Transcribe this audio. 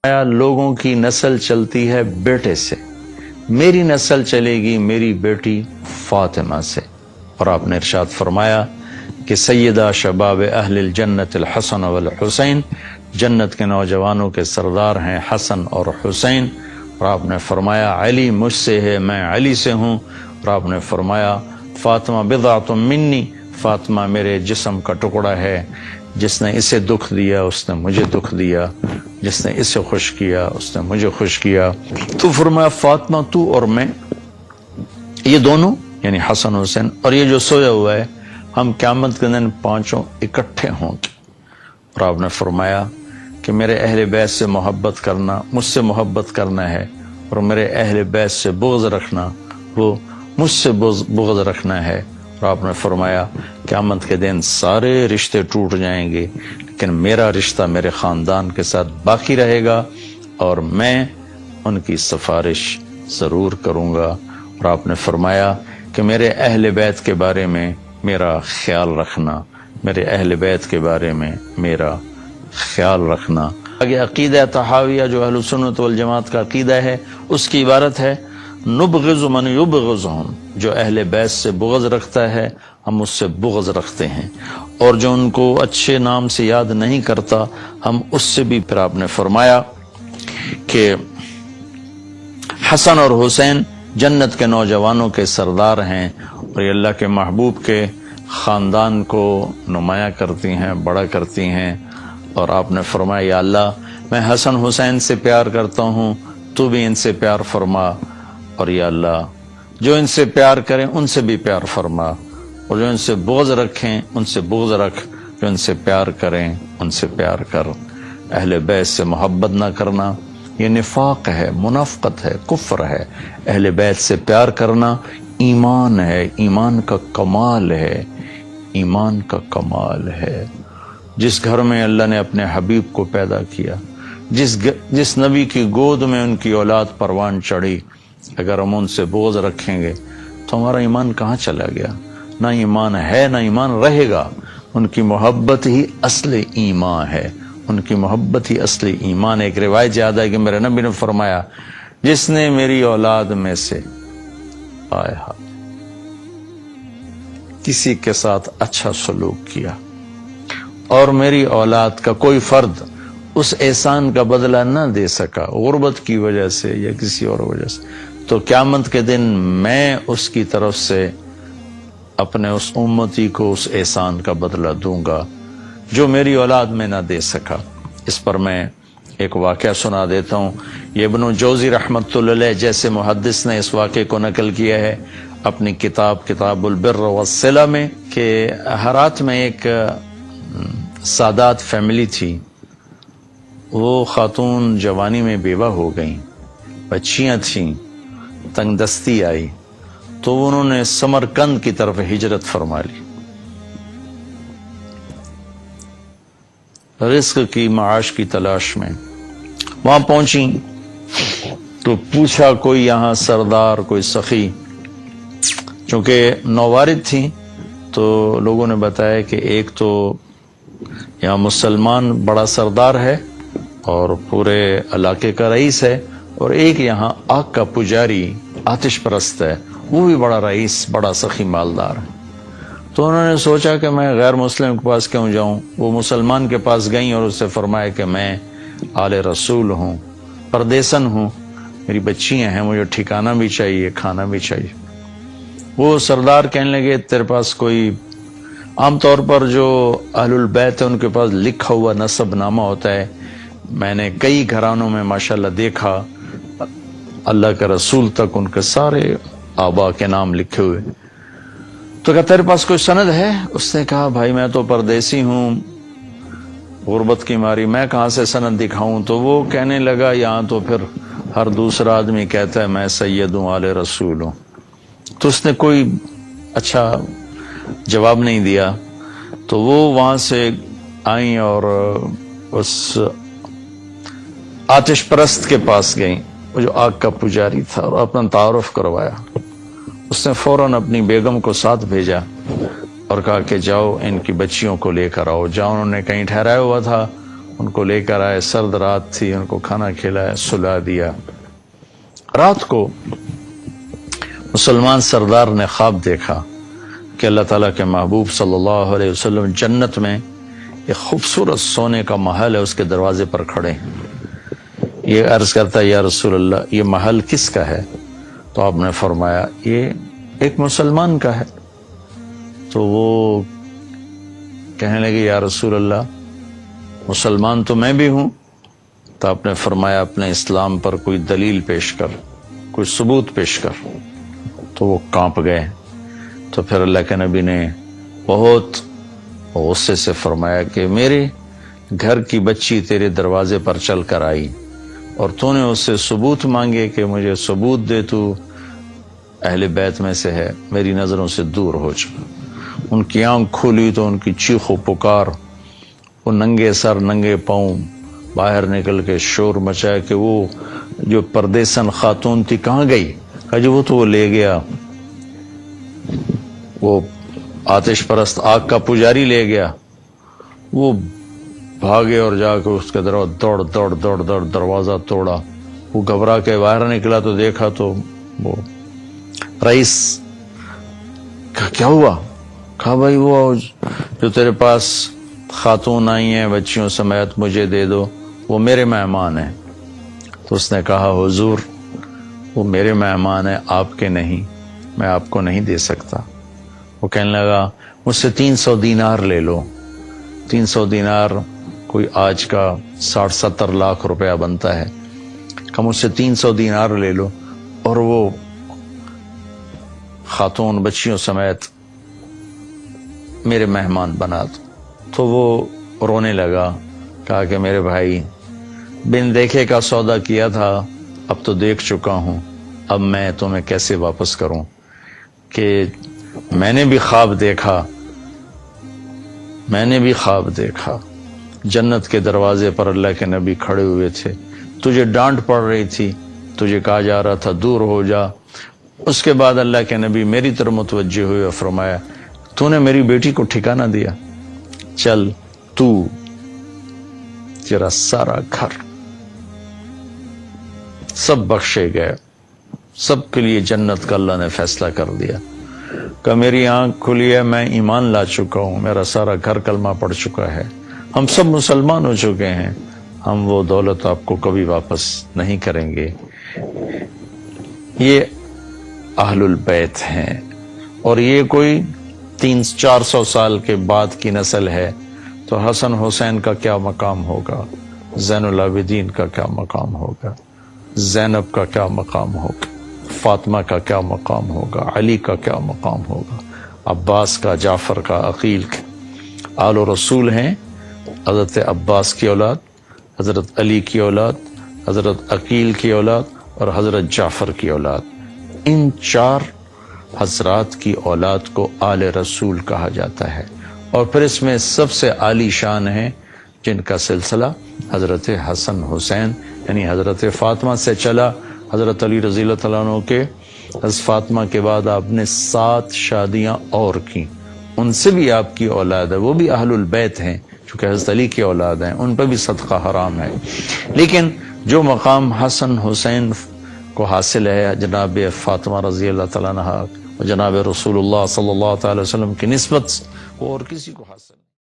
لوگوں کی نسل چلتی ہے بیٹے سے، میری نسل چلے گی میری بیٹی فاطمہ سے۔ اور آپ نے ارشاد فرمایا کہ سیدہ شباب اہل الجنت الحسن والحسین، جنت کے نوجوانوں کے سردار ہیں حسن اور حسین۔ اور آپ نے فرمایا علی مجھ سے ہے، میں علی سے ہوں۔ اور آپ نے فرمایا فاطمہ بضعۃ منی، فاطمہ میرے جسم کا ٹکڑا ہے، جس نے اسے دکھ دیا اس نے مجھے دکھ دیا، جس نے اسے خوش کیا اس نے مجھے خوش کیا۔ تو فرمایا فاطمہ تو اور میں، یہ دونوں یعنی حسن حسین اور یہ جو سویا ہوا ہے، ہم قیامت کے دن پانچوں اکٹھے ہوں گے۔ اور آپ نے فرمایا کہ میرے اہل بیت سے محبت کرنا، مجھ سے محبت کرنا ہے، اور میرے اہل بیت سے بغض رکھنا، وہ مجھ سے بغض رکھنا ہے۔ اور آپ نے فرمایا قیامت کے دن سارے رشتے ٹوٹ جائیں گے، لیکن میرا رشتہ میرے خاندان کے ساتھ باقی رہے گا اور میں ان کی سفارش ضرور کروں گا۔ اور آپ نے فرمایا کہ میرے اہل بیت کے بارے میں میرا خیال رکھنا، میرے اہل بیت کے بارے میں میرا خیال رکھنا۔ آگے عقیدہ طحاویہ جو اہل سنت والجماعت کا عقیدہ ہے، اس کی عبارت ہے نبغض من یبغضہم، جو اہل بیت سے بغض رکھتا ہے ہم اس سے بغض رکھتے ہیں، اور جو ان کو اچھے نام سے یاد نہیں کرتا ہم اس سے بھی۔ پھر آپ نے فرمایا کہ حسن اور حسین جنت کے نوجوانوں کے سردار ہیں، اور یہ اللہ کے محبوب کے خاندان کو نمایاں کرتی ہیں، بڑا کرتی ہیں۔ اور آپ نے فرمایا یا اللہ میں حسن حسین سے پیار کرتا ہوں، تو بھی ان سے پیار فرما، اور یا اللہ جو ان سے پیار کریں ان سے بھی پیار فرما، اور جو ان سے بغض رکھیں ان سے بغض رکھ، جو ان سے پیار کریں ان سے پیار کر۔ اہل بیت سے محبت نہ کرنا یہ نفاق ہے، منافقت ہے، کفر ہے۔ اہل بیت سے پیار کرنا ایمان ہے، ایمان کا کمال ہے، ایمان کا کمال ہے۔ جس گھر میں اللہ نے اپنے حبیب کو پیدا کیا، جس نبی کی گود میں ان کی اولاد پروان چڑھی، اگر ہم ان سے بغض رکھیں گے تو ہمارا ایمان کہاں چلا گیا؟ نہ ایمان ہے نہ ایمان رہے گا۔ ان کی محبت ہی اصل ایمان ہے، ان کی محبت ہی اصل ایمان ہے۔ ایک روایت یاد ہے کہ میرے نبی نے فرمایا جس نے میری اولاد میں سے کسی کے ساتھ اچھا سلوک کیا اور میری اولاد کا کوئی فرد اس احسان کا بدلہ نہ دے سکا، غربت کی وجہ سے یا کسی اور وجہ سے، تو قیامت کے دن میں اس کی طرف سے اپنے اس امتی کو اس احسان کا بدلہ دوں گا جو میری اولاد میں نہ دے سکا۔ اس پر میں ایک واقعہ سنا دیتا ہوں۔ یہ ابن جوزی رحمۃ اللہ علیہ جیسے محدث نے اس واقعے کو نقل کیا ہے اپنی کتاب البر والصلہ میں، کہ ہرات میں ایک سادات فیملی تھی۔ وہ خاتون جوانی میں بیوہ ہو گئیں، بچیاں تھیں، تنگ دستی آئی تو انہوں نے سمرقند کی طرف ہجرت فرما لی، رزق کی معاش کی تلاش میں۔ وہاں پہنچی تو پوچھا کوئی یہاں سردار، کوئی سخی، چونکہ نووارد تھیں تو لوگوں نے بتایا کہ ایک تو یہاں مسلمان بڑا سردار ہے اور پورے علاقے کا رئیس ہے، اور ایک یہاں آگ کا پجاری آتش پرست ہے، وہ بھی بڑا رئیس، بڑا سخی مالدار ہے۔ تو انہوں نے سوچا کہ میں غیر مسلم کے پاس کیوں جاؤں۔ وہ مسلمان کے پاس گئیں اور اس سے فرمایا کہ میں آل رسول ہوں، پردیسن ہوں، میری بچیاں ہیں، مجھے ٹھکانہ بھی چاہیے، کھانا بھی چاہیے۔ وہ سردار کہنے لگے تیرے پاس کوئی، عام طور پر جو اہل البیت ہے ان کے پاس لکھا ہوا نسب نامہ ہوتا ہے، میں نے کئی گھرانوں میں ماشاءاللہ دیکھا اللہ کے رسول تک ان کے سارے آبا کے نام لکھے ہوئے۔ تو کہا تیرے پاس کوئی سند ہے؟ اس نے کہا بھائی میں تو پردیسی ہوں، غربت کی ماری میں کہاں سے سند دکھاؤں؟ تو وہ کہنے لگا یہاں تو پھر ہر دوسرا آدمی کہتا ہے میں سید ہوں، آل رسول ہوں۔ تو اس نے کوئی اچھا جواب نہیں دیا۔ تو وہ وہاں سے آئیں اور اس آتش پرست کے پاس گئیں، وہ جو آگ کا پجاری تھا، اور اپنا تعارف کروایا۔ اس نے فوراً اپنی بیگم کو ساتھ بھیجا اور کہا کہ جاؤ ان کی بچیوں کو لے کر آؤ۔ جاؤ، انہوں نے کہیں ٹھہرایا ہوا تھا، ان کو لے کر آئے، سرد رات تھی، ان کو کھانا کھلایا، سلا دیا۔ رات کو مسلمان سردار نے خواب دیکھا کہ اللہ تعالیٰ کے محبوب صلی اللہ علیہ وسلم جنت میں ایک خوبصورت سونے کا محل ہے، اس کے دروازے پر کھڑے ہیں۔ یہ عرض کرتا ہے یا رسول اللہ یہ محل کس کا ہے؟ تو آپ نے فرمایا یہ ایک مسلمان کا ہے۔ تو وہ کہنے لگے یا رسول اللہ مسلمان تو میں بھی ہوں۔ تو آپ نے فرمایا اپنے اسلام پر کوئی دلیل پیش کر، کوئی ثبوت پیش کر۔ تو وہ کانپ گئے۔ تو پھر اللہ کے نبی نے بہت غصے سے فرمایا کہ میرے گھر کی بچی تیرے دروازے پر چل کر آئی اور تو نے اس سے ثبوت مانگے کہ مجھے ثبوت دے، تو اہل بیت میں سے ہے، میری نظروں سے دور ہو جا۔ ان کی آنکھ کھولی تو ان کی چیخ و پکار، وہ ننگے سر ننگے پاؤں باہر نکل کے شور مچایا کہ وہ جو پردیسن خاتون تھی کہاں گئی؟ کہا جی وہ تو وہ لے گیا، وہ آتش پرست آگ کا پجاری لے گیا۔ وہ بھاگے اور جا کے اس کے دوڑ دروازہ توڑا۔ وہ گھبرا کے باہر نکلا تو دیکھا تو وہ رئیس کہا کیا ہوا؟ کہا بھائی وہ جو تیرے پاس خاتون آئی ہیں بچیوں سمیت مجھے دے دو، وہ میرے مہمان ہیں۔ تو اس نے کہا حضور وہ میرے مہمان ہیں، آپ کے نہیں، میں آپ کو نہیں دے سکتا۔ وہ کہنے لگا مجھ سے 300 دینار لے لو۔ 300 دینار کوئی آج کا 60-70 لاکھ روپیہ بنتا ہے۔ کہ مجھ سے 300 دینار لے لو اور وہ خاتون بچیوں سمیت میرے مہمان بنا دو۔ تو وہ رونے لگا، کہا کہ میرے بھائی بن دیکھے کا سودا کیا تھا، اب تو دیکھ چکا ہوں، اب میں تمہیں کیسے واپس کروں؟ کہ میں نے بھی خواب دیکھا جنت کے دروازے پر اللہ کے نبی کھڑے ہوئے تھے، تجھے ڈانٹ پڑ رہی تھی، تجھے کہا جا رہا تھا دور ہو جا۔ اس کے بعد اللہ کے نبی میری طرف متوجہ ہوئے اور فرمایا تو نے میری بیٹی کو ٹھکانہ دیا، چل تو تیرا سارا گھر سب بخشے گئے، سب کے لیے جنت کا اللہ نے فیصلہ کر دیا۔ کہ میری آنکھ کھلی ہے، میں ایمان لا چکا ہوں، میرا سارا گھر کلمہ پڑھ چکا ہے، ہم سب مسلمان ہو چکے ہیں، ہم وہ دولت آپ کو کبھی واپس نہیں کریں گے۔ یہ اہل البیت ہیں، اور یہ کوئی 300-400 سال کے بعد کی نسل ہے، تو حسن حسین کا کیا مقام ہوگا، زین العابدین کا کیا مقام ہوگا، زینب کا کیا مقام ہوگا، فاطمہ کا کیا مقام ہوگا، علی کا کیا مقام ہوگا، عباس کا، جعفر کا، عقیل کا۔ آل و رسول ہیں، حضرت عباس کی اولاد، حضرت علی کی اولاد، حضرت عقیل کی اولاد اور حضرت جعفر کی اولاد۔ ان 4 حضرات کی اولاد کو آل رسول کہا جاتا ہے، اور پھر اس میں سب سے عالی شان ہیں جن کا سلسلہ حضرت حسن حسین یعنی حضرت فاطمہ سے چلا۔ حضرت علی رضی اللہ تعالیٰ عنہ کے حضرت فاطمہ کے بعد آپ نے 7 شادیاں اور کی، ان سے بھی آپ کی اولاد ہے، وہ بھی اہل البیت ہیں، چونکہ حضرت علی کی اولاد ہیں، ان پہ بھی صدقہ حرام ہے۔ لیکن جو مقام حسن حسین کو حاصل ہے جناب فاطمہ رضی اللہ تعالیٰ عنہ اور جناب رسول اللہ صلی اللہ تعالی وسلم کی نسبت، وہ اور کسی کو حاصل